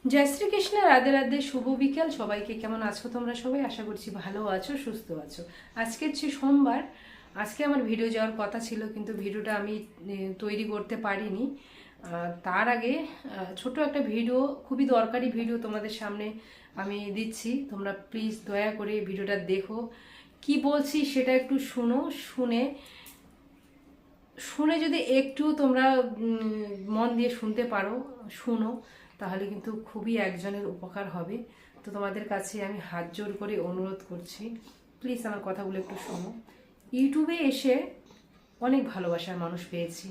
জয় শ্রীকৃষ্ণ, রাধে রাধে, শুভ বিকেল। সবাইকে কেমন আছো তোমরা সবাই? আশা করছি ভালো আছো, সুস্থ আছো। আজকে হচ্ছে সোমবার। আজকে আমার ভিডিও যাওয়ার কথা ছিল, কিন্তু ভিডিওটা আমি তৈরি করতে পারিনি। তার আগে ছোট একটা ভিডিও, খুবই দরকারি ভিডিও তোমাদের সামনে আমি দিচ্ছি। তোমরা প্লিজ দয়া করে ভিডিওটা দেখো, কি বলছি সেটা একটু শুনো। শুনে শুনে যদি একটু তোমরা মন দিয়ে শুনতে পারো, শুনো, তাহলে কিন্তু খুবই একজনের উপকার হবে। তো তোমাদের কাছে আমি হাত জোর করে অনুরোধ করছি, প্লিজ আমার কথাগুলো একটু শোনো। ইউটিউবে এসে অনেক ভালোবাসার মানুষ পেয়েছি,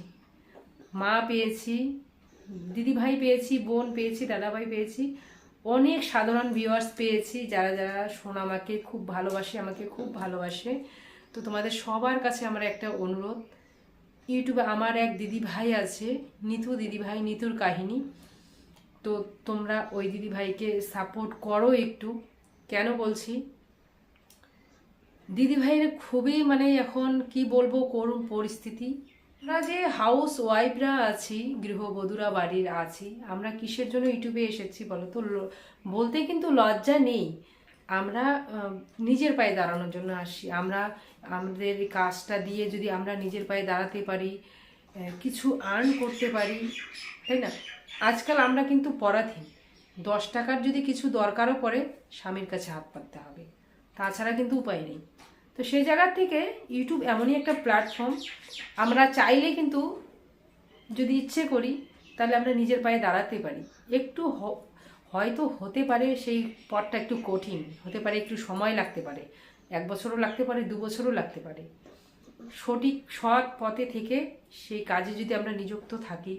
মা পেয়েছি, দিদি ভাই পেয়েছি, বোন পেয়েছি, দাদাভাই পেয়েছি, অনেক সাধারণ ভিউয়ার্স পেয়েছি, যারা যারা আমাকে খুব ভালোবাসে, আমাকে খুব ভালোবাসে। তো তোমাদের সবার কাছে আমার একটা অনুরোধ, ইউটিউবে আমার এক দিদি ভাই আছে, নিতু দিদি ভাই, নিতুর কাহিনী। তো তোমরা ওই দিদি ভাইকে সাপোর্ট করো একটু। কেন বলছি, দিদি ভাইয়ের খুবই এখন কি বলবো, করুণ পরিস্থিতি। আমরা যে হাউস ওয়াইফরা আছি, গৃহবধূরা বাড়ির আছি, আমরা কিসের জন্য ইউটিউবে এসেছি বলো তো? বলতে কিন্তু লজ্জা নেই। আমরা নিজের পায়ে দাঁড়ানোর জন্য আসি। আমরা আমাদের কাজটা দিয়ে যদি আমরা নিজের পায়ে দাঁড়াতে পারি, কিছু আর্ন করতে পারি, তাই না? আজকাল আমরা কিন্তু পরাধীন। 10 টাকার যদি কিছু দরকারও পড়ে, স্বামীর কাছে হাত পাততে হবে, তাছাড়া কিন্তু উপায় নেই। তো সেই জায়গা থেকে ইউটিউব এমনই একটা প্ল্যাটফর্ম, আমরা চাইলে কিন্তু, যদি ইচ্ছে করি, তাহলে আমরা নিজের পায়ে দাঁড়াতে পারি। একটু হয়তো হতে পারে সেই পথটা একটু কঠিন হতে পারে, একটু সময় লাগতে পারে, 1 বছরও লাগতে পারে, 2 বছরও লাগতে পারে। সঠিক সৎ পথে থেকে সেই কাজে যদি আমরা নিযুক্ত থাকি,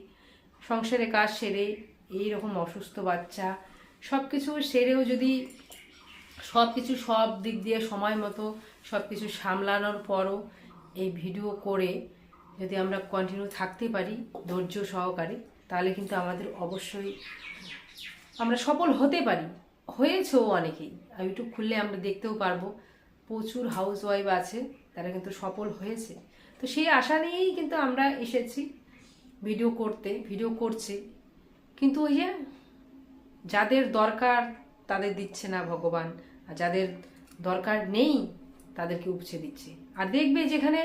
সংসারে কাজ সেরে, এইরকম অসুস্থ বাচ্চা সব কিছু সেরেও যদি সব দিক দিয়ে সময় মতো সব কিছু সামলানোর পরও এই ভিডিও করে যদি আমরা কন্টিনিউ থাকতে পারি ধৈর্য সহকারে, তাহলে কিন্তু আমাদের অবশ্যই আমরা সফল হতে পারি। হয়েছেও অনেকেই, ইউটিউব খুললে আমরা দেখতেও পারবো, প্রচুর হাউস ওয়াইফ আছে, তারা কিন্তু সফল হয়েছে। তো সেই আশা নিয়েই কিন্তু আমরা এসেছি ভিডিও করছি। কিন্তু ওই যে যাদের দরকার তাদের দিচ্ছে না ভগবান, আর যাদের দরকার নেই তাদেরকে উপচে দিচ্ছে। আর দেখবে যেখানে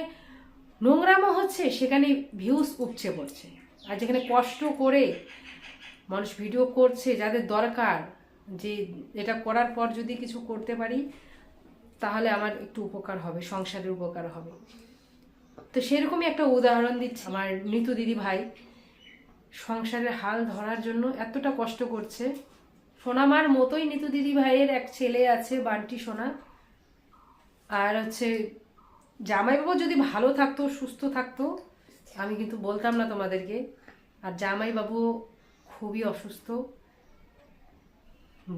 নোংরামো হচ্ছে সেখানে ভিউজ উপচে পড়ছে, আর যেখানে কষ্ট করে মানুষ ভিডিও করছে, যাদের দরকার যে এটা করার পর যদি কিছু করতে পারি তাহলে আমার একটু উপকার হবে, সংসারের উপকার হবে। তো সেরকমই একটা উদাহরণ দিচ্ছি, আমার নিতু দিদি ভাই সংসারের হাল ধরার জন্য এতটা কষ্ট করছে। সোনামার মতোই নিতু দিদি ভাইয়ের এক ছেলে আছে, বান্টি সোনা। আর জামাইবাবু যদি ভালো থাকতো, সুস্থ থাকতো, আমি কিন্তু বলতাম না তোমাদেরকে। আর জামাইবাবু খুবই অসুস্থ,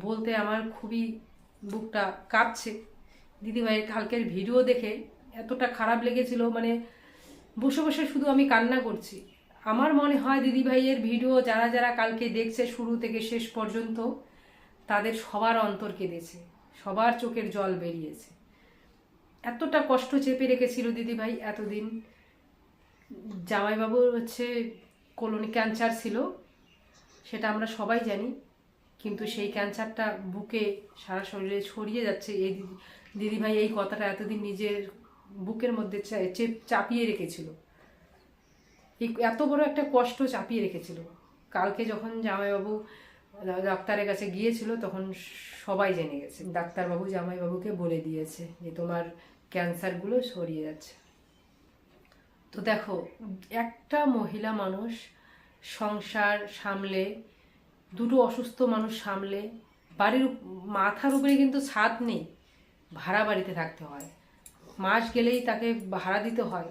বলতে আমার খুবই বুকটা কাঁপছে। দিদিভাইয়ের কালকের ভিডিও দেখে এতটা খারাপ লেগেছিল, বসে বসে শুধু আমি কান্না করছি। আমার মনে হয় দিদিভাইয়ের ভিডিও যারা যারা কালকে দেখছে শুরু থেকে শেষ পর্যন্ত, তাদের সবার অন্তর কেঁদেছে, সবার চোখের জল বেরিয়েছে। এতটা কষ্ট চেপে রেখেছিল দিদিভাই এতদিন। জামাইবাবুর কোলনি ক্যান্সার ছিল, সেটা আমরা সবাই জানি, কিন্তু সেই ক্যান্সারটা বুকে সারা শরীরে ছড়িয়ে যাচ্ছে। এই দিদিভাই এই কথাটা এতদিন নিজের বুকের মধ্যে চাপিয়ে রেখেছিল, এত বড় একটা কষ্ট চাপিয়ে রেখেছিল। কালকে যখন জামাইবাবু ডাক্তারের কাছে গিয়েছিল তখন সবাই জেনে গেছে, ডাক্তারবাবু জামাইবাবুকে বলে দিয়েছে যে তোমার ক্যান্সারগুলো সরিয়ে যাচ্ছে। তো দেখো, একটা মহিলা মানুষ সংসার সামলে, দুটো অসুস্থ মানুষ সামলে, বাড়ির মাথার উপরে কিন্তু ছাদ নেই, ভাড়া বাড়িতে থাকতে হয়, মাস গেলেই তাকে ভাড়া দিতে হয়।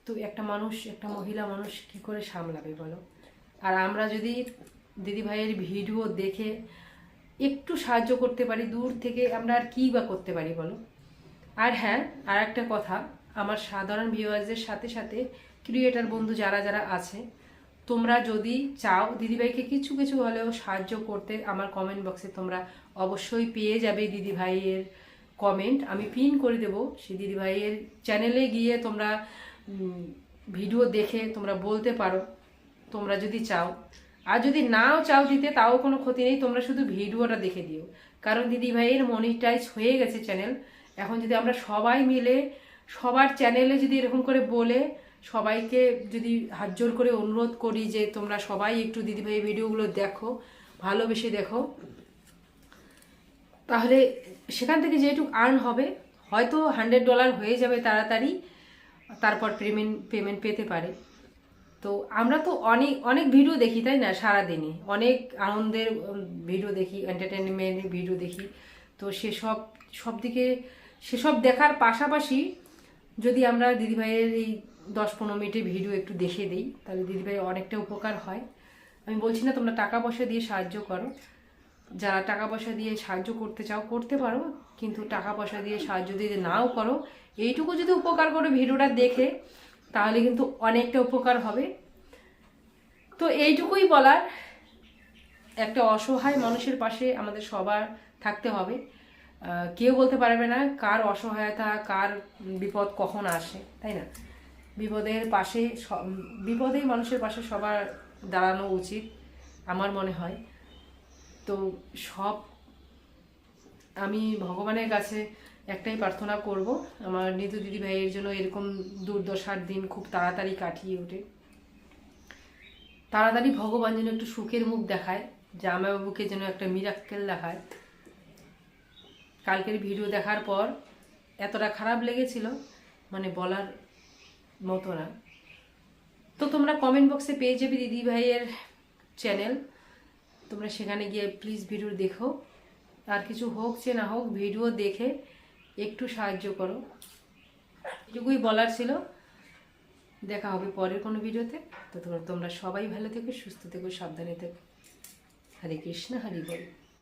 তো একটা মহিলা মানুষ কি করে সামলাবে বলো? আর আমরা যদি দিদিভাইয়ের ভিডিও দেখে একটু সাহায্য করতে পারি দূর থেকে, আমরা আর কী বা করতে পারি বলো? আর হ্যাঁ, আর একটা কথা, আমার সাধারণ ভিউয়ার্সদের সাথে সাথে ক্রিয়েটার বন্ধু যারা যারা আছে, তোমরা যদি চাও দিদিভাইকে কিছু কিছু হলেও সাহায্য করতে, আমার কমেন্ট বক্সে তোমরা অবশ্যই পেয়ে যাবে দিদিভাইয়ের কমেন্ট, আমি পিন করে দেবো। সেই দিদিভাইয়ের চ্যানেলে গিয়ে তোমরা ভিডিও দেখে তোমরা বলতে পারো তোমরা যদি চাও। আর যদি নাও চাও দিতে তাও কোনো ক্ষতি নেই, তোমরা শুধু ভিডিওটা দেখে দিও। কারণ দিদি ভাইয়ের মনিটাইজ হয়ে গেছে চ্যানেল। এখন যদি আমরা সবাই মিলে সবার চ্যানেলে যদি এরকম করে বলে সবাইকে যদি হাত জোর করে অনুরোধ করি যে তোমরা সবাই একটু দিদি ভাই ভিডিওগুলো দেখো, ভালোবেসে দেখো, তাহলে সেখান থেকে যেটুকু আর্ন হবে হয়তো $100 হয়ে যাবে তাড়াতাড়ি, তারপর পেমেন্ট পেতে পারে। তো আমরা তো অনেক অনেক ভিডিও দেখি, তাই না? সারাদিনে অনেক আনন্দের ভিডিও দেখি, এন্টারটেনমেন্টের ভিডিও দেখি। তো সেসব দেখার পাশাপাশি যদি আমরা দিদিভাইয়ের এই 10-15 মিনিটের ভিডিও একটু দেখে দিই, তাহলে দিদিভাইয়ের অনেকটা উপকার হয়। আমি বলছি না তোমরা টাকা পয়সা দিয়ে সাহায্য করো, যারা টাকা পয়সা দিয়ে সাহায্য করতে চাও করতে পারো, কিন্তু টাকা পয়সা দিয়ে সাহায্য যদি নাও করো, এইটুকু যদি উপকার করো ভিডিওটা দেখে, তাহলে কিন্তু অনেকটা উপকার হবে। তো এইটুকুই বলার, একটা অসহায় মানুষের পাশে আমাদের সবার থাকতে হবে। কেউ বলতে পারবে না কার অসহায়তা, কার বিপদ কখন আসে, তাই না? বিপদেই মানুষের পাশে সবার দাঁড়ানো উচিত আমার মনে হয়। তো আমি ভগবানের কাছে একটাই প্রার্থনা করব, আমার নিতু দিদি ভাইয়ের জন্য এরকম দুর্দশার দিন খুব তাড়াতাড়ি কাটিয়ে ওঠে, তাড়াতাড়ি ভগবান যেন একটু সুখের মুখ দেখায়, জামাইবাবুকে যেন একটা মিরাক্কেল দেখায়। কালকের ভিডিও দেখার পর এতটা খারাপ লেগেছিল মানে বলার মতো না। তো তোমরা কমেন্ট বক্সে পেয়ে যাবে দিদি ভাইয়ের চ্যানেল, তোমরা সেখানে গিয়ে প্লিজ ভিডিও দেখো। আর কিছু হোক যে না হোক ভিডিও দেখে একটু সাহায্য করো, এটুকুই বলার ছিল। দেখা হবে পরের কোনো ভিডিওতে। তো তোমরা সবাই ভালো থেকো, সুস্থ থেকো, সাবধানে থেকো। হরে কৃষ্ণ, হরি বল।